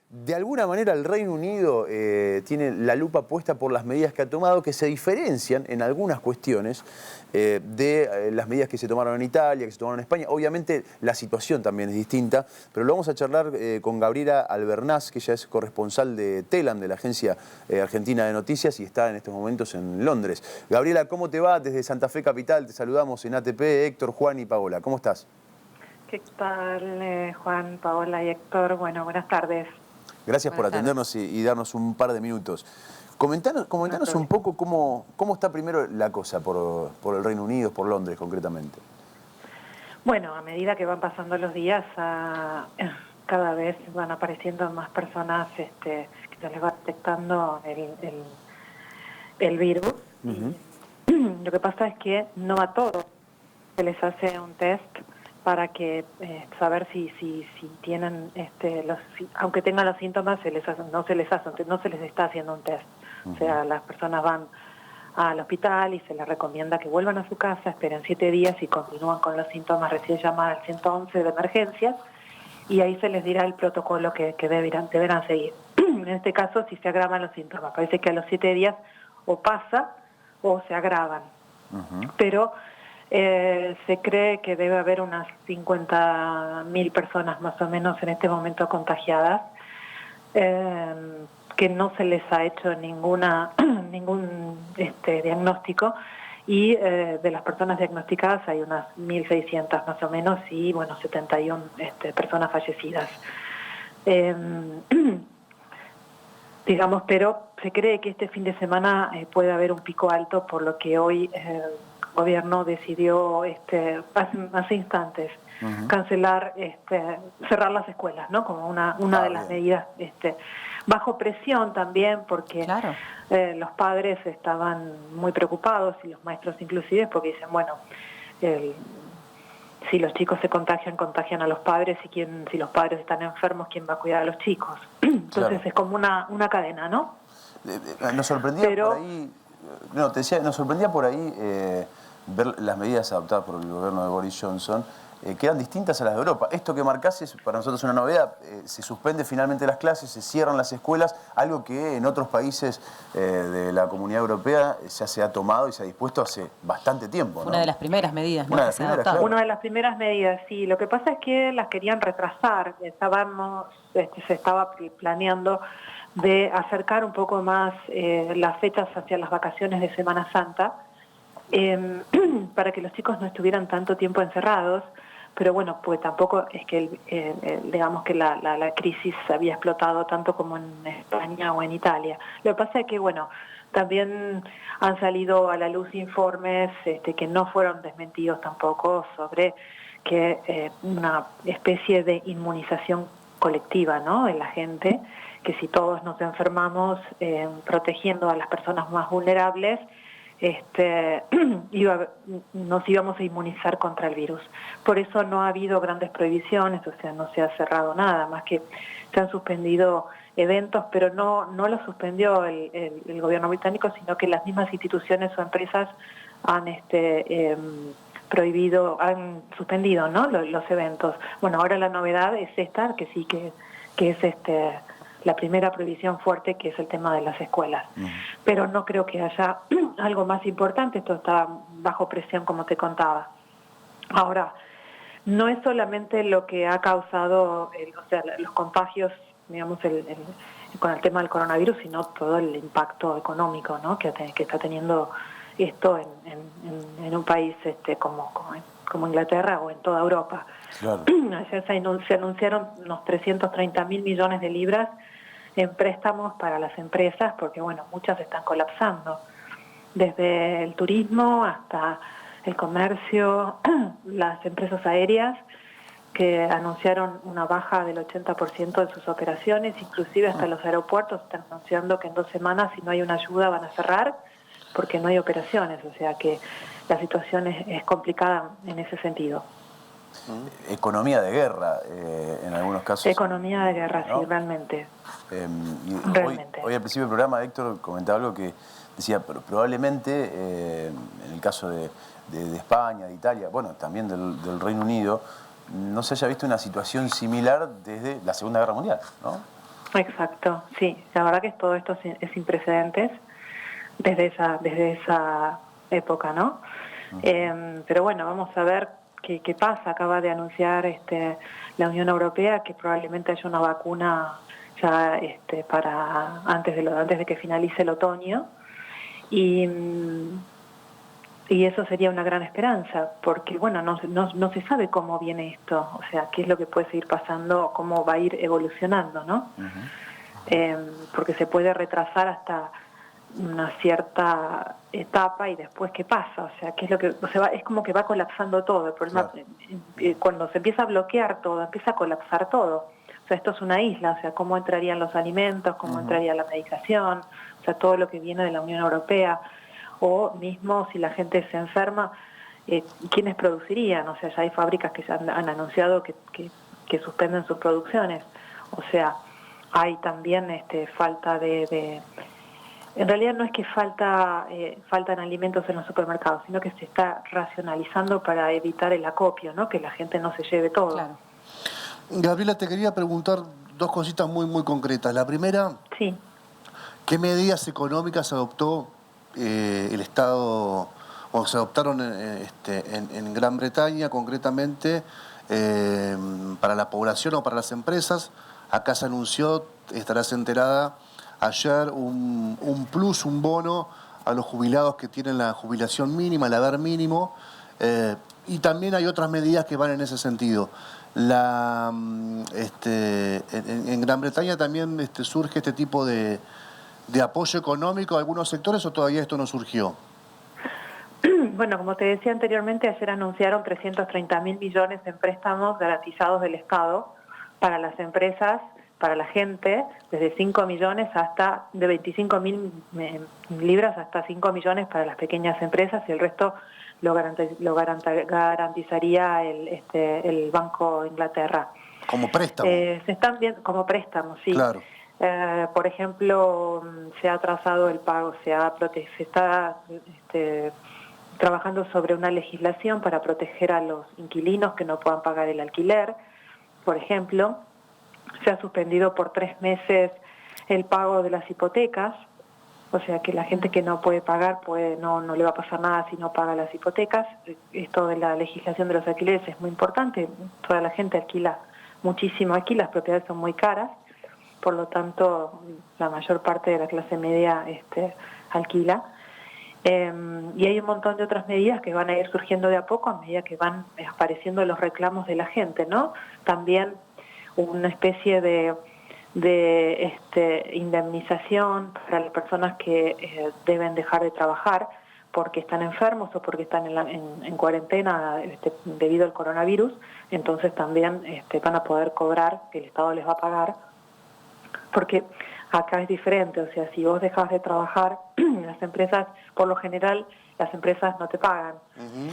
De alguna manera el Reino Unido tiene la lupa puesta por las medidas que ha tomado, que se diferencian en algunas cuestiones de las medidas que se tomaron en Italia, que se tomaron en España. Obviamente la situación también es distinta, pero lo vamos a charlar con Gabriela Albernaz, que ella es corresponsal de TELAN, de la Agencia Argentina de Noticias, y está en estos momentos en Londres. Gabriela, ¿cómo te va? Desde Santa Fe Capital te saludamos en ATP, Héctor, Juan y Paola. ¿Cómo estás? ¿Qué tal, Juan, Paola y Héctor? Bueno, buenas tardes. Gracias por atendernos y darnos un par de minutos. Comentanos un poco cómo está primero la cosa por el Reino Unido, por Londres concretamente. Bueno, a medida que van pasando los días, cada vez van apareciendo más personas que se les va detectando el virus. Lo que pasa es que no a todos se les hace un test para que saber si tienen aunque tengan los síntomas no se les está haciendo un test. O sea, las personas van al hospital y se les recomienda que vuelvan a su casa, esperen 7 días y continúan con los síntomas, recién llaman al 111 de emergencias y ahí se les dirá el protocolo que deberán seguir. En este caso, si se agravan los síntomas, parece que a los 7 días o pasa o se agravan. Pero se cree que debe haber unas 50.000 personas más o menos en este momento contagiadas, que no se les ha hecho ningún diagnóstico, y de las personas diagnosticadas hay unas 1.600 más o menos y bueno, 71 personas fallecidas. Digamos, pero se cree que este fin de semana puede haber un pico alto, por lo que hoy el gobierno decidió hace instantes cancelar, cerrar las escuelas, ¿no? Como una de las medidas, bajo presión también, porque claro, los padres estaban muy preocupados, y los maestros inclusive, porque dicen, bueno, si los chicos se contagian a los padres, y si los padres están enfermos, ¿quién va a cuidar a los chicos? Entonces es como una cadena, ¿no? Nos sorprendía por ahí, nos sorprendía por ahí ver las medidas adoptadas por el gobierno de Boris Johnson, que eran distintas a las de Europa. Esto que marcás es para nosotros una novedad. Se suspende finalmente las clases, se cierran las escuelas, algo que en otros países de la Comunidad Europea ya se ha tomado y se ha dispuesto hace bastante tiempo, ¿no? Una de las primeras medidas, ¿no? Una de las primeras, claro. Una de las primeras medidas, sí. Lo que pasa es que las querían retrasar. Se estaba planeando de acercar un poco más las fechas hacia las vacaciones de Semana Santa, para que los chicos no estuvieran tanto tiempo encerrados. Pero bueno, pues tampoco es que digamos que la crisis había explotado tanto como en España o en Italia. Lo que pasa es que, bueno, también han salido a la luz informes que no fueron desmentidos tampoco, sobre que una especie de inmunización colectiva, ¿no?, de la gente, que si todos nos enfermamos, protegiendo a las personas más vulnerables, nos íbamos a inmunizar contra el virus. Por eso no ha habido grandes prohibiciones, o sea, no se ha cerrado nada, más que se han suspendido eventos, pero no lo suspendió el gobierno británico, sino que las mismas instituciones o empresas han suspendido, ¿no?, los eventos. Bueno, ahora la novedad es esta, que sí que es la primera prohibición fuerte, que es el tema de las escuelas. Pero no creo que haya algo más importante. Esto está bajo presión, como te contaba. Ahora, no es solamente lo que ha causado los contagios, digamos, con el tema del coronavirus, sino todo el impacto económico, ¿no?, que está teniendo esto en un país como Inglaterra o en toda Europa. Claro. Ayer se anunciaron unos 330.000 millones de libras en préstamos para las empresas, porque bueno, muchas están colapsando, desde el turismo hasta el comercio, las empresas aéreas, que anunciaron una baja del 80% de sus operaciones, inclusive hasta los aeropuertos están anunciando que en 2 semanas, si no hay una ayuda, van a cerrar, porque no hay operaciones. O sea que la situación es complicada en ese sentido. Economía de guerra, en algunos casos. Economía de guerra, ¿no? Sí, realmente. Realmente. Hoy al principio del programa, Héctor comentaba algo que decía, pero probablemente en el caso de España, de Italia, bueno, también del Reino Unido, no se haya visto una situación similar desde la Segunda Guerra Mundial, ¿no? Exacto, sí. La verdad que todo esto es sin precedentes desde esa época, ¿no? Pero bueno, vamos a ver qué pasa. Acaba de anunciar la Unión Europea que probablemente haya una vacuna ya para antes de que finalice el otoño, y eso sería una gran esperanza, porque bueno, no se sabe cómo viene esto, o sea, qué es lo que puede seguir pasando, cómo va a ir evolucionando, ¿no? Porque se puede retrasar hasta una cierta etapa y después qué pasa, o sea, qué es lo que, o sea, es como que va colapsando todo. El problema, cuando se empieza a bloquear todo, empieza a colapsar todo. O sea, esto es una isla, o sea, cómo entrarían los alimentos, cómo entraría la medicación, o sea, todo lo que viene de la Unión Europea, o mismo si la gente se enferma, ¿quiénes producirían? O sea, ya hay fábricas que ya han anunciado que suspenden sus producciones. O sea, hay también falta en realidad no es que faltan alimentos en los supermercados, sino que se está racionalizando para evitar el acopio, ¿no? Que la gente no se lleve todo. Claro. Gabriela, te quería preguntar dos cositas muy concretas. La primera, Sí. ¿qué medidas económicas adoptó el Estado, o se adoptaron en Gran Bretaña concretamente, para la población o para las empresas? Acá se anunció, estarás enterada, ayer un plus, un bono a los jubilados que tienen la jubilación mínima, el haber mínimo, y también hay otras medidas que van en ese sentido. En Gran Bretaña también surge este tipo de apoyo económico a algunos sectores, ¿o todavía esto no surgió? Bueno, como te decía anteriormente, ayer anunciaron 330.000 millones en préstamos garantizados del Estado para las empresas, para la gente, desde 5 millones hasta, de 25.000 libras hasta 5 millones para las pequeñas empresas, y el resto lo garantizaría el Banco de Inglaterra. Como préstamo. Se están viendo como préstamos, sí. Claro. Por ejemplo, se ha atrasado el pago, se está trabajando sobre una legislación para proteger a los inquilinos que no puedan pagar el alquiler. Por ejemplo, se ha suspendido por 3 meses el pago de las hipotecas, o sea que la gente que no puede pagar no le va a pasar nada si no paga las hipotecas. Esto de la legislación de los alquileres es muy importante. Toda la gente alquila muchísimo aquí, las propiedades son muy caras, por lo tanto la mayor parte de la clase media alquila. Y hay un montón de otras medidas que van a ir surgiendo de a poco a medida que van apareciendo los reclamos de la gente, ¿no? También una especie de indemnización para las personas que deben dejar de trabajar porque están enfermos o porque están en cuarentena debido al coronavirus. Entonces también van a poder cobrar, que el Estado les va a pagar, porque acá es diferente. O sea, si vos dejas de trabajar, las empresas, por lo general, las empresas no te pagan.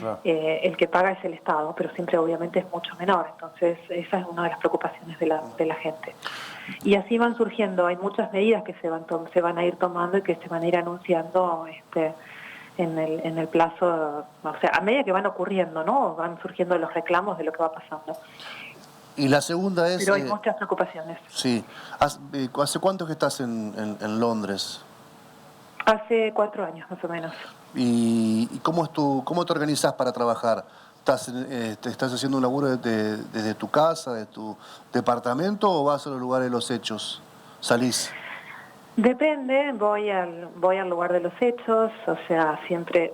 Claro. El que paga es el Estado, pero siempre obviamente es mucho menor. Entonces esa es una de las preocupaciones de la gente. Y así van surgiendo, hay muchas medidas que se van a ir tomando y que se van a ir anunciando en el plazo, o sea, a medida que van ocurriendo, ¿no? Van surgiendo los reclamos de lo que va pasando. Y la segunda es... Pero hay muchas preocupaciones. Sí. ¿Hace cuánto que estás en Londres? Hace 4 años, más o menos. ¿Y cómo te organizás para trabajar? ¿Estás haciendo un laburo desde tu casa, de tu departamento, o vas a los lugares de los hechos? ¿Salís? Depende, voy al lugar de los hechos, o sea, siempre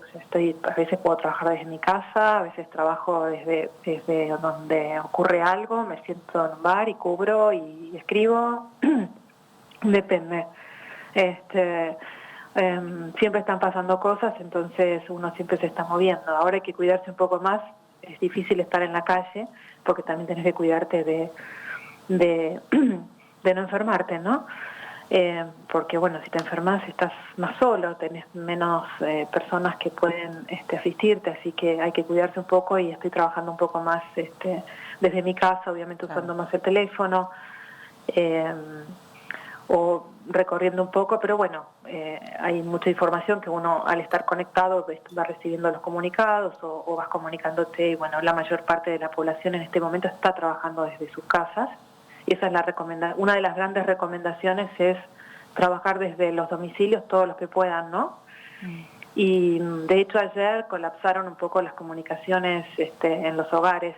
a veces puedo trabajar desde mi casa, a veces trabajo desde donde ocurre algo, me siento en un bar y cubro y escribo. Depende. Siempre están pasando cosas, entonces uno siempre se está moviendo. Ahora hay que cuidarse un poco más, es difícil estar en la calle porque también tenés que cuidarte de no enfermarte, ¿no? Porque bueno, si te enfermas estás más solo, tenés menos personas que pueden asistirte, así que hay que cuidarse un poco, y estoy trabajando un poco más desde mi casa, obviamente usando más el teléfono, o recorriendo un poco, pero bueno, hay mucha información que uno al estar conectado va recibiendo los comunicados o vas comunicándote, y bueno, la mayor parte de la población en este momento está trabajando desde sus casas. esa es una de las grandes recomendaciones es trabajar desde los domicilios todos los que puedan, ¿no? Y de hecho ayer colapsaron un poco las comunicaciones en los hogares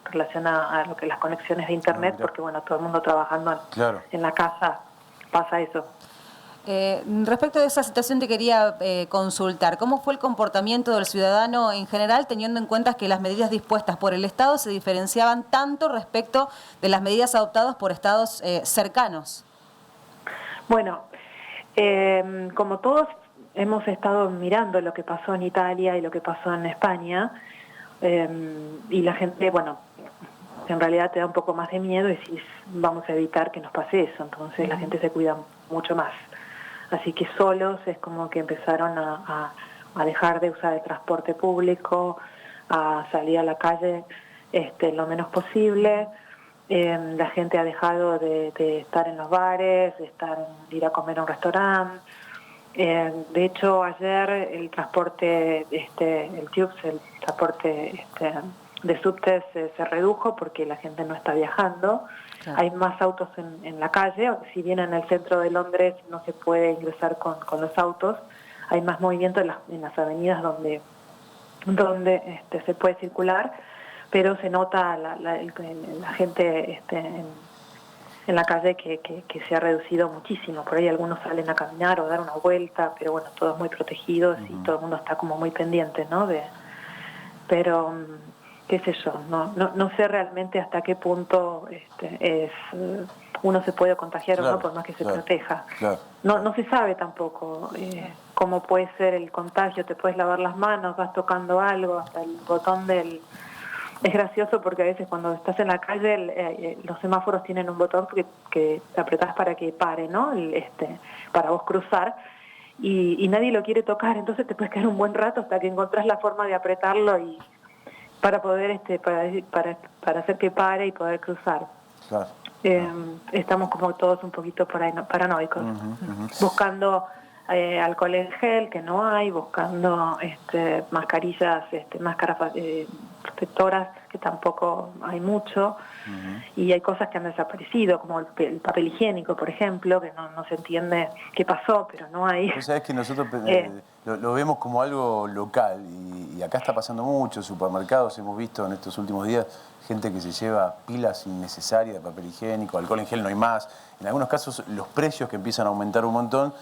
relacionadas a lo que las conexiones de internet, porque bueno, todo el mundo trabajando en la casa, pasa eso. Respecto de esa situación te quería consultar, ¿cómo fue el comportamiento del ciudadano en general, teniendo en cuenta que las medidas dispuestas por el Estado se diferenciaban tanto respecto de las medidas adoptadas por estados cercanos? Bueno, como todos hemos estado mirando lo que pasó en Italia y lo que pasó en España, y la gente, bueno, en realidad te da un poco más de miedo y decís, vamos a evitar que nos pase eso, entonces la gente se cuida mucho más. Así que solos es como que empezaron a dejar de usar el transporte público, a salir a la calle lo menos posible. La gente ha dejado de estar en los bares, de ir a comer a un restaurante. De hecho, ayer el transporte, el tubes, el transporte de subtes se redujo porque la gente no está viajando. Claro. Hay más autos en la calle, si bien en el centro de Londres no se puede ingresar con los autos, hay más movimiento en las avenidas donde se puede circular, pero se nota la gente en la calle que se ha reducido muchísimo. Por ahí algunos salen a caminar o dar una vuelta, pero bueno, todos muy protegidos y todo el mundo está como muy pendiente, ¿no? Pero qué sé yo, no sé realmente hasta qué punto uno se puede contagiar o no, por más que se proteja. Claro. No se sabe tampoco cómo puede ser el contagio. Te puedes lavar las manos, vas tocando algo, hasta el botón del... Es gracioso porque a veces cuando estás en la calle los semáforos tienen un botón que apretás para que pare, ¿no? Para vos cruzar, y nadie lo quiere tocar, entonces te puedes quedar un buen rato hasta que encontrás la forma de apretarlo y para poder para hacer que pare y poder cruzar. Claro. Estamos como todos un poquito paranoicos, buscando alcohol en gel, que no hay, buscando mascarillas, máscaras protectoras, que tampoco hay mucho, y hay cosas que han desaparecido, como el papel higiénico, por ejemplo, que no se entiende qué pasó, pero no hay. Vos sabés que nosotros lo vemos como algo local, y acá está pasando mucho. Supermercados hemos visto en estos últimos días gente que se lleva pilas innecesarias de papel higiénico, alcohol en gel no hay más. En algunos casos los precios que empiezan a aumentar un montón.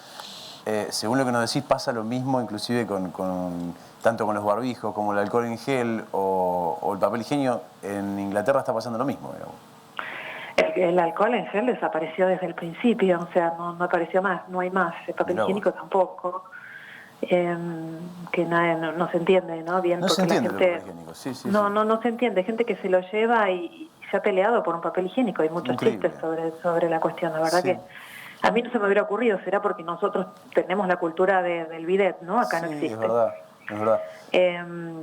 Según lo que nos decís, pasa lo mismo inclusive tanto con los barbijos como el alcohol en gel o el papel higiénico. En Inglaterra está pasando lo mismo, digamos. El alcohol en gel desapareció desde el principio, o sea, no apareció más, no hay más. El papel higiénico tampoco. Que no se entiende, ¿no? Bien, no porque se entiende la gente, el papel higiénico, sí. No se entiende. Gente que se lo lleva y se ha peleado por un papel higiénico. Hay muchos chistes sobre la cuestión, la verdad que a mí no se me hubiera ocurrido. Será porque nosotros tenemos la cultura del bidet, ¿no? Acá no existe. Es verdad.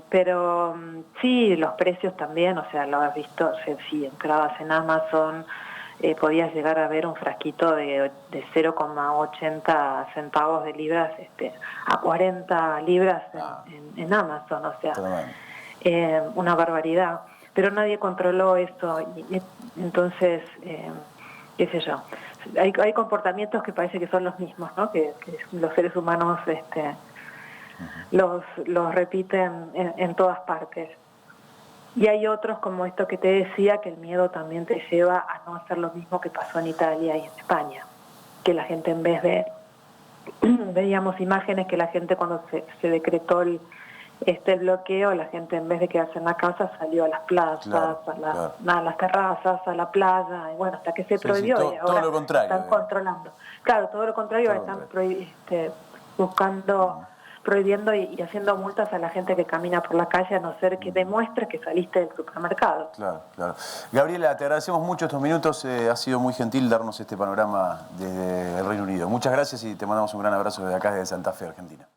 Pero sí, los precios también, o sea, lo has visto, si entrabas en Amazon, podías llegar a ver un frasquito de 0,80 centavos de libras a 40 libras en Amazon, o sea, una barbaridad. Pero nadie controló esto, y entonces, qué sé yo. Hay comportamientos que parece que son los mismos, ¿no? Que los seres humanos los repiten en todas partes. Y hay otros, como esto que te decía, que el miedo también te lleva a no hacer lo mismo que pasó en Italia y en España. Que la gente, en vez de... veíamos imágenes que la gente, cuando se decretó el bloqueo, la gente, en vez de quedarse en la casa, salió a las plazas, a las terrazas, a la playa, y bueno, hasta que se prohibió. Todo, y ahora todo lo contrario, están controlando. Claro, todo lo contrario, están buscando... prohibiendo y haciendo multas a la gente que camina por la calle, a no ser que demuestres que saliste del supermercado. Claro. Gabriela, te agradecemos mucho estos minutos. Ha sido muy gentil darnos este panorama desde el Reino Unido. Muchas gracias y te mandamos un gran abrazo desde acá, desde Santa Fe, Argentina.